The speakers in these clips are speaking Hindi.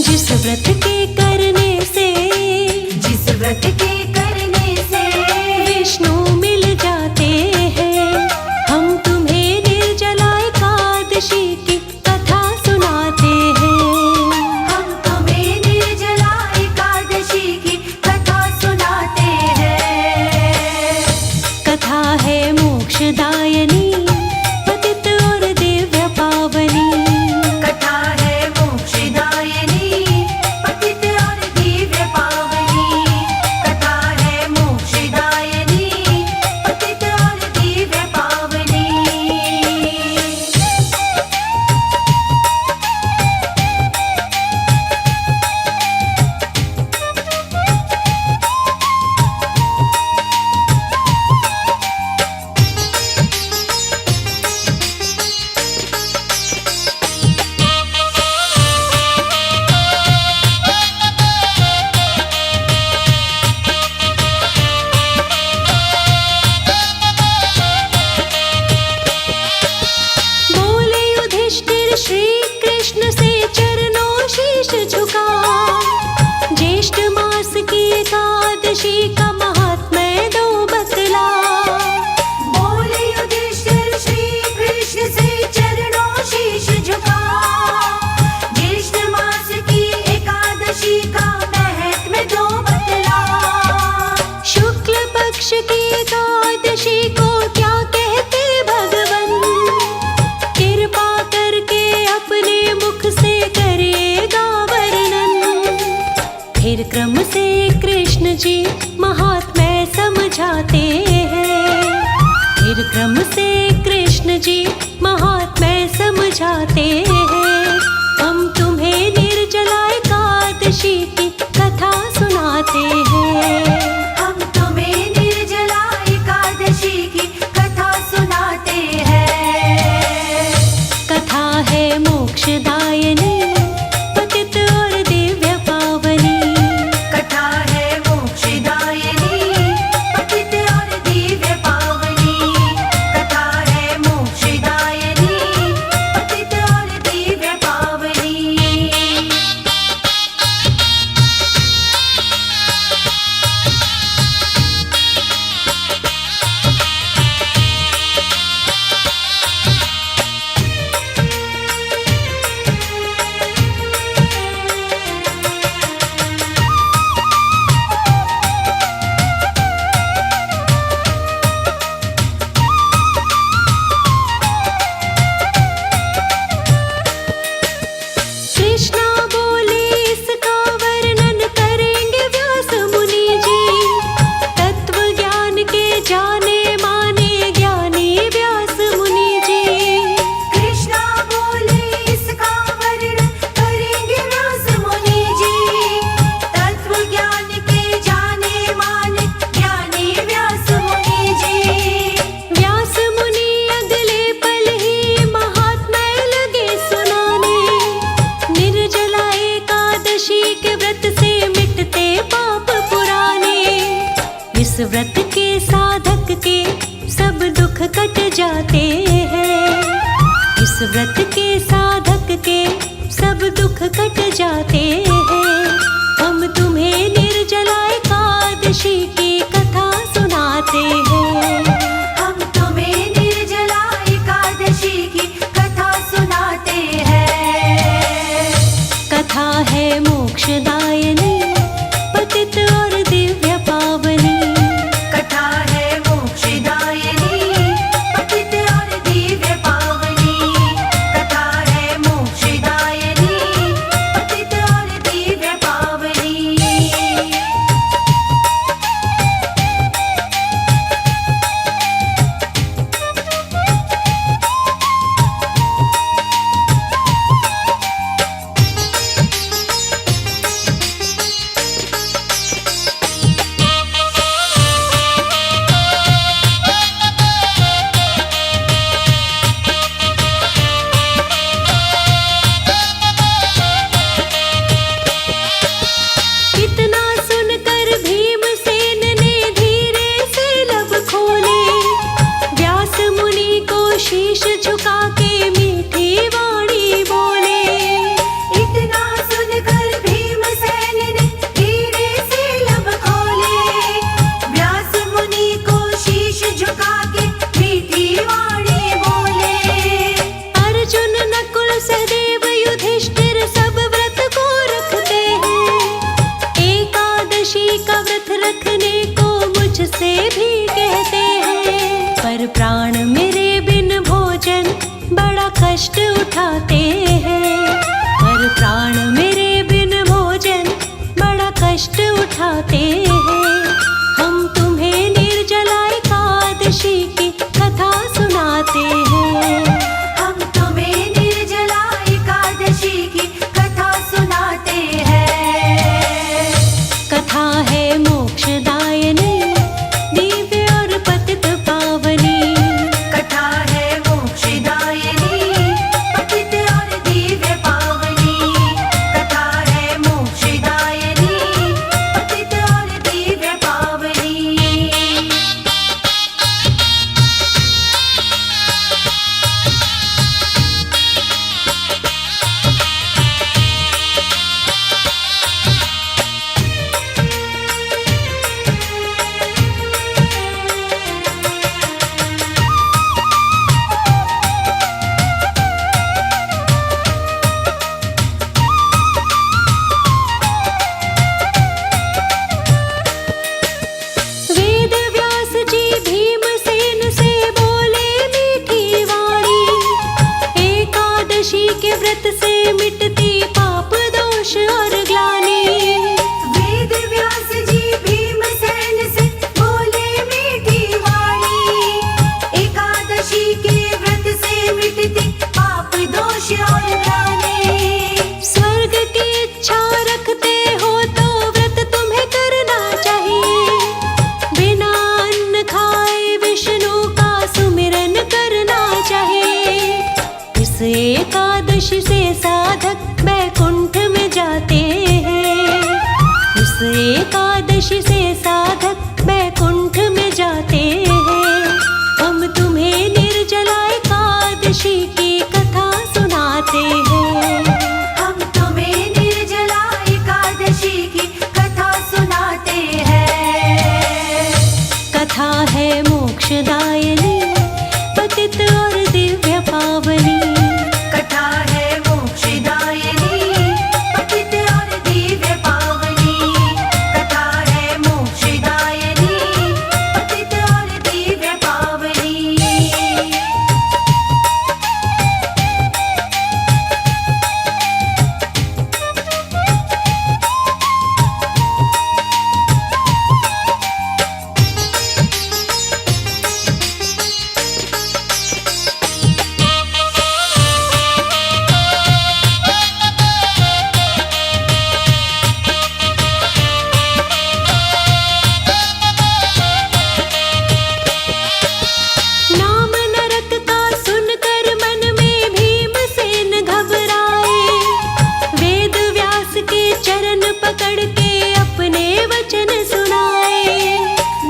जिस व्रत के करने से, जिस व्रत के करने से विष्णु मिल जाते हैं। हम तुम्हें निर्जला एकादशी की कथा सुनाते हैं। हम तुम्हें निर्जला एकादशी की कथा सुनाते हैं। कथा है मोक्षदायिनी, पतित और दिव्य पावनी। कथा है मोक्षदायिनी, पतित और दिव्य पावनी। कथा है मोक्षदायिनी, पतित और दिव्य पावनी। बोले युधिष्ठिर श्री कृष्ण से चरणों शीश झुका। ज्येष्ठ मास की एकादशी का महात्म्य दो बतला। बोले युधिष्ठिर श्री कृष्ण से चरणों शीश झुका। ज्येष्ठ मास की एकादशी का महत्म्य दो बतला। शुक्ल पक्ष की एकादशी को क्या कहते भगवन, कृपा करके अपने मुख से करिएगा वर्णन। फिर क्रम से कृष्ण जी महात्म्य समझाते हैं। फिर क्रम से कृष्ण जी महात्म्य समझाते हैं। हम तुम्हें निर्जला एकादशी की कथा सुनाते हैं। हम तुम्हें निर्जला एकादशी की कथा सुनाते हैं। कथा है मोक्षदायिनी, पतित और दिव्य पावनी। कथा है मोक्षदायिनी, पतित और दिव्य पावनी। कथा है मोक्षदायिनी, पतित और दिव्य पावनी। कृष्णा बोले इसका वर्णन करेंगे व्यास मुनि जी। तत्व ज्ञान के जाने माने ज्ञानी व्यास मुनि जी। कृष्णा बोले इसका वर्णन करेंगे व्यास मुनि जी। तत्व ज्ञान के जाने माने ज्ञानी व्यास मुनि जी। व्यास मुनि अगले पल ही महात्म्य लगे सुनाने। निर्जला एकादशी के व्रत से मिटते पाप पुराने। इस व्रत के साधक के सब दुख कट जाते हैं। इस व्रत के साधक के सब दुख कट जाते हैं। हम तुम्हें निर्जला एकादशी की कथा सुनाते हैं। हम तुम्हें निर्जला एकादशी की कथा सुनाते हैं। कथा है मोक्षदायिनी, पतित और दिव्य पावनी। कथा है मोक्षदायिनी, पतित और दिव्य पावनी। कथा है मोक्षदायिनी, पतित और दिव्य पावनी। से भी कहते हैं। पर प्राण मेरे बिन भोजन बड़ा कष्ट उठाते हैं। पर प्राण मेरे बिन भोजन बड़ा कष्ट उठाते हैं। हम तुम्हें निर्जला एकादशी की कथा सुनाते हैं। हम तुम्हें निर्जला एकादशी की कथा सुनाते हैं। कथा है मोक्षदायिनी, दिव्य और पतित पावनी। कथा है मोक्षदायिनी, पतित और दिव्य पावनी। कथा है मोक्षदायिनी, पतित और दिव्य पावनी। वेद व्यास जी भीमसेन से बोले मीठी वाणी। एकादशी के व्रत से मिटती पाप दोष और ग्लानि। वेद व्यास जी भीमसेन से बोले मीठी वाणी। एकादशी के व्रत से मिटती पाप दोष और ग्लानि। स्वर्ग की इच्छा रखते हो तो व्रत तुम्हें करना चाहिए। बिना अन्न खाए विष्णु का सुमिरन करना चाहिए। इस एकादशी से साधक वैकुंठ में जाते हैं। इस एकादशी से साधक वैकुंठ में जाते हैं। हम तुम्हें निर्जला एकादशी की कथा सुनाते हैं। हम तुम्हें निर्जला एकादशी की कथा सुनाते हैं। कथा है मोक्षदायिनी, पतित और दिव्य पावनी। कथा है मोक्षदायिनी, पतित और दिव्य पावनी। कथा है मोक्षदायिनी, पतित और दिव्य पावनी। नाम नरक का सुनकर मन में भीमसेन घबराए। वेद व्यास के चरण पकड़ के अपने वचन सुनाए।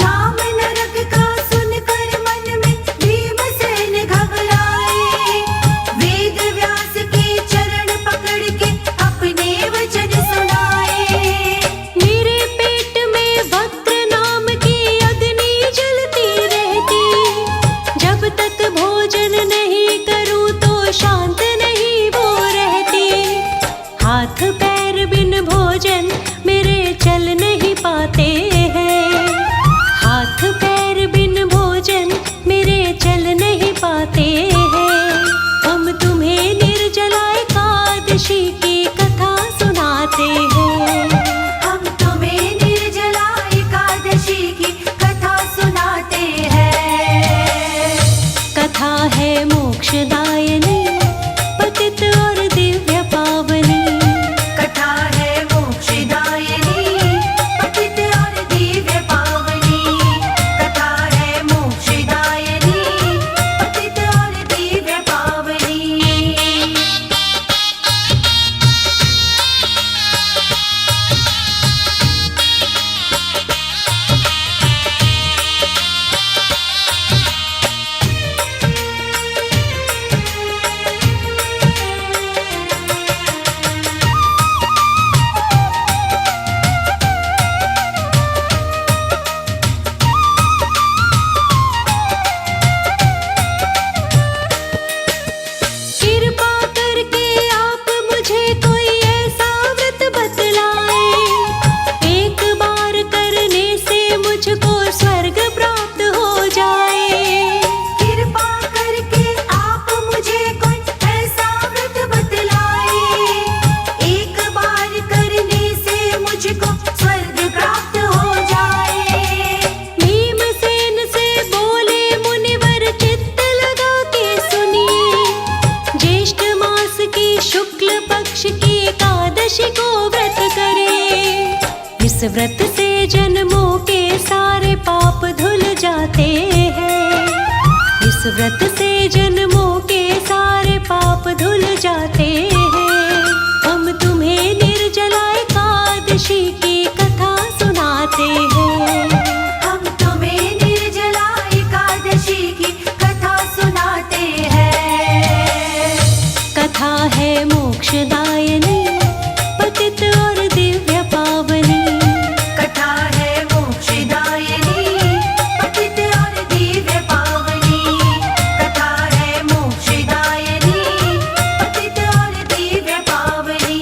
नाम नरक का सुनकर मन में भीमसेन घबराए। वेद व्यास के चरण पकड़ के अपने वचन सुनाए। मेरे पेट में वक्र नाम की अग्नि जलती रहती। जब तक भोजन नहीं करूं तो शांत नहीं वो रहती। हाथ पैर बिन भोजन मेरे चल नहीं पाते हैं। हाथ पैर बिन भोजन मेरे चल नहीं पाते हैं। हम तुम्हें निर्जला एकादशी की कथा सुनाते हैं। हम तुम्हें निर्जला एकादशी की कथा सुनाते हैं। कथा है मोक्षदायिनी, पतित और दिव्य पावनी। कथा है मोक्षदायिनी, पतित और दिव्य पावनी। कथा इस व्रत से जन्मों के सारे पाप धुल जाते हैं। इस व्रत से जन्मों के सारे पाप धुल जाते हैं। हम तुम्हें निर्जला एकादशी की कथा सुनाते हैं। हम तुम्हें निर्जला एकादशी की कथा सुनाते हैं। कथा है मोक्षदायिनी, पतित और दिव्य पावनी। कथा है मोक्षदायिनी, पतित और दिव्य पावनी। कथा है मोक्षदायिनी, पतित और दिव्य पावनी।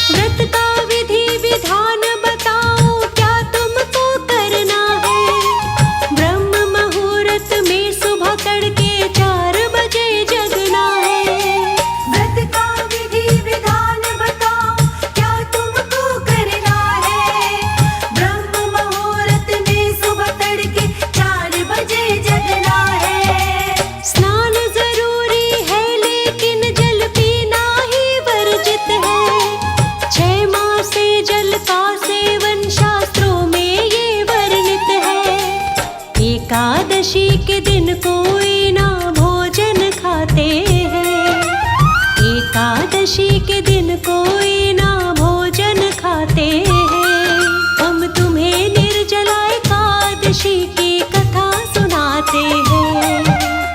व्रत का विधि विधान बताओ, क्या तुमको करना है। ब्रह्म मुहूर्त में सुबह तड़के 4 बजे जगना है। व्रत का विधि विधान बताओ, क्या तुमको करना है। ब्रह्म मुहूर्त में सुबह तड़के 4 बजे जगना है। स्नान जरूरी है लेकिन जल पीना ही वर्जित है। 6 माह से जल का सेवन शास्त्रों में ये वर्णित है। एकादशी के दिन कोई ना भोजन खाते हैं। एकादशी के दिन कोई ना भोजन खाते हैं। हम तुम्हें निर्जला एकादशी की कथा सुनाते हैं।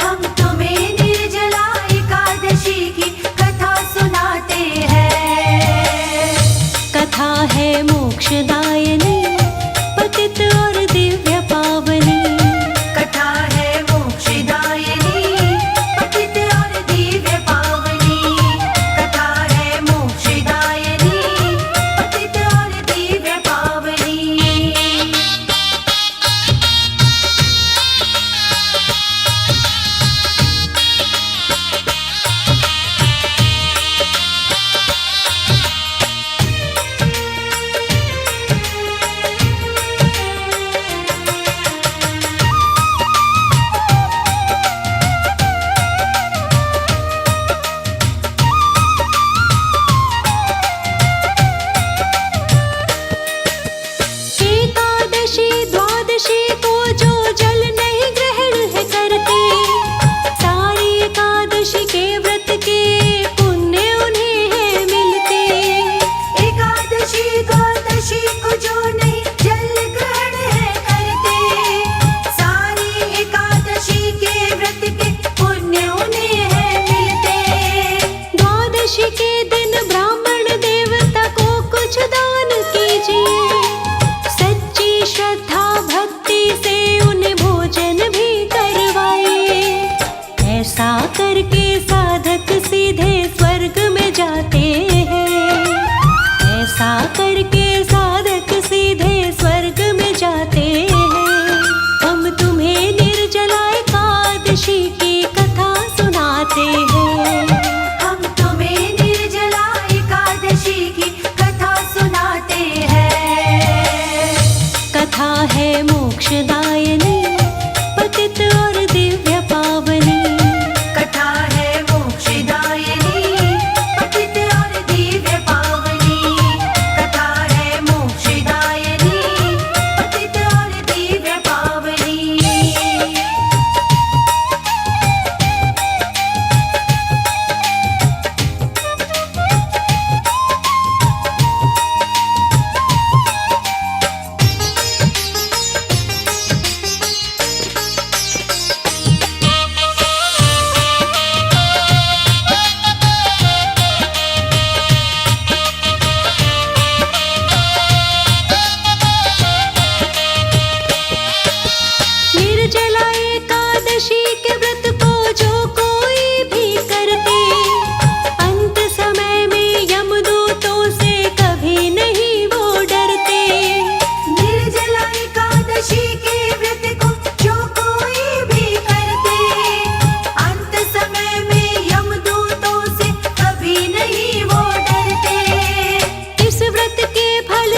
हम तुम्हें निर्जला एकादशी की कथा सुनाते हैं। कथा है मोक्षदायिनी, पतित और दिव्य पावनी। कथा है मोक्षदायिनी, पतित और दिव्य पावनी। कथा है मोक्षदायिनी, पतित और दिव्य पावनी।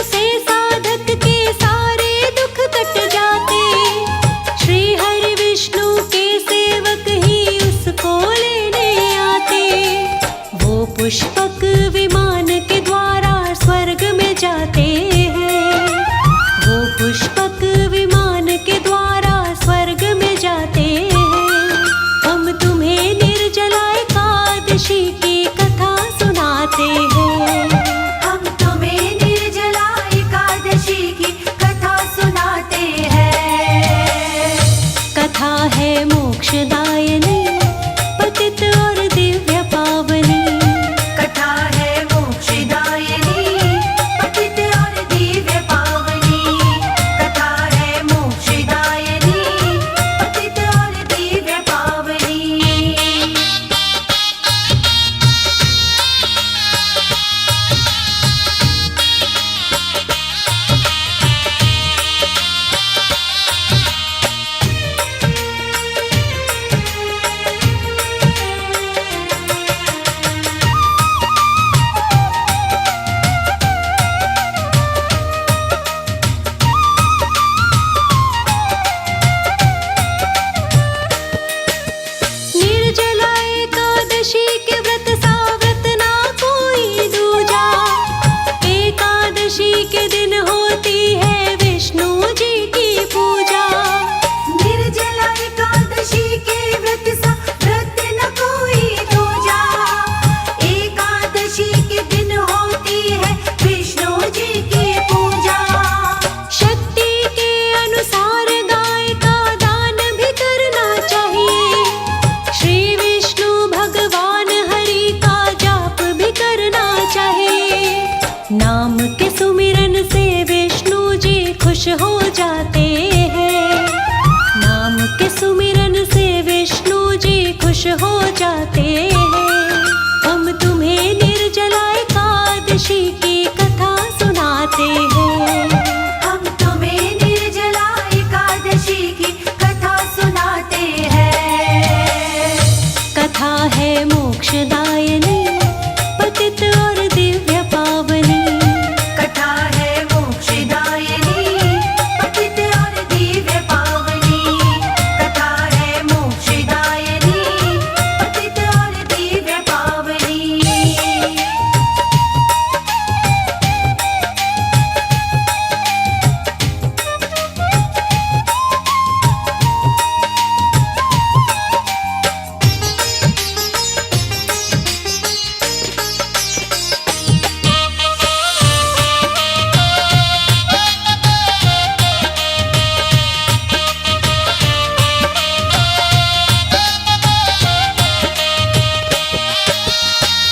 से साधक के सारे दुख कट जाते। श्री हरि विष्णु के सेवक ही उसको लेने आते। वो पुष्पक विमान के द्वारा स्वर्ग में जाते हैं। वो पुष्पक विमान के द्वारा स्वर्ग में जाते हैं। हम तुम्हें निर्जला एकादशी की कथा सुनाते हैं। हम तुम्हें निर्जला एकादशी की कथा सुनाते हैं। कथा है मोक्षदायिनी, पतित और दिव्य पावनी। कथा है मोक्षदायिनी, पतित और दिव्य पावनी। कथा है मोक्षदायिनी, पतित और दिव्य पावनी। निर्जला एकादशी के व्रत सा व्रत ना कोई दूजा। एकादशी के दिन होती है विष्णु जी की पूजा। निर्जला एकादशी के व्रत सा व्रत न कोई दूजा। एकादशी के दिन होती है विष्णु जी की पूजा। शक्ति के अनुसार गाय का दान भी करना चाहिए। श्री विष्णु भगवान हरि का जाप भी करना चाहिए। नाम के सुमिरन से विष्णु जी खुश हो जाते हैं। नाम के सुमिरन से विष्णु जी खुश हो जाते हैं। हम तुम्हें निर्जला एकादशी की कथा सुनाते हैं। हम तुम्हें निर्जला एकादशी की कथा सुनाते हैं। कथा है मोक्षदायिनी, पतित और दिव्य पावनी। कथा है मोक्षदायिनी, पतित और दिव्य पावनी। कथा है मोक्षदायिनी, पतित और दिव्य पावनी।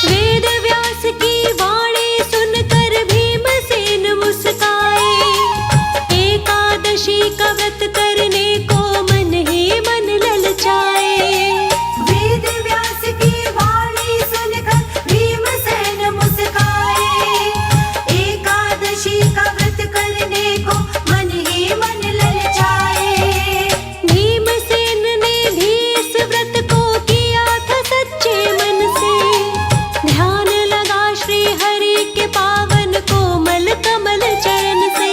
वेद व्यास की वाणी सुनकर भीमसेन मुस्काए। एकादशी का व्रत करने को मन ही मन ललचाए। वेद व्यास की वाणी सुनकर भीमसेन मुस्काए। एकादशी का व्रत करने को मन ही मन ललचाए। भीमसेन ने भी इस व्रत को किया था सच्चे मन से। ध्यान लगा श्री हरि के पावन कोमल कमल चरण से।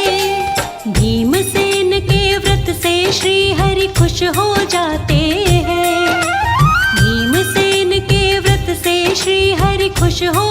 भीमसेन के व्रत से श्री हरि खुश हो जाते हैं। भीमसेन के व्रत से श्री हरि खुश हो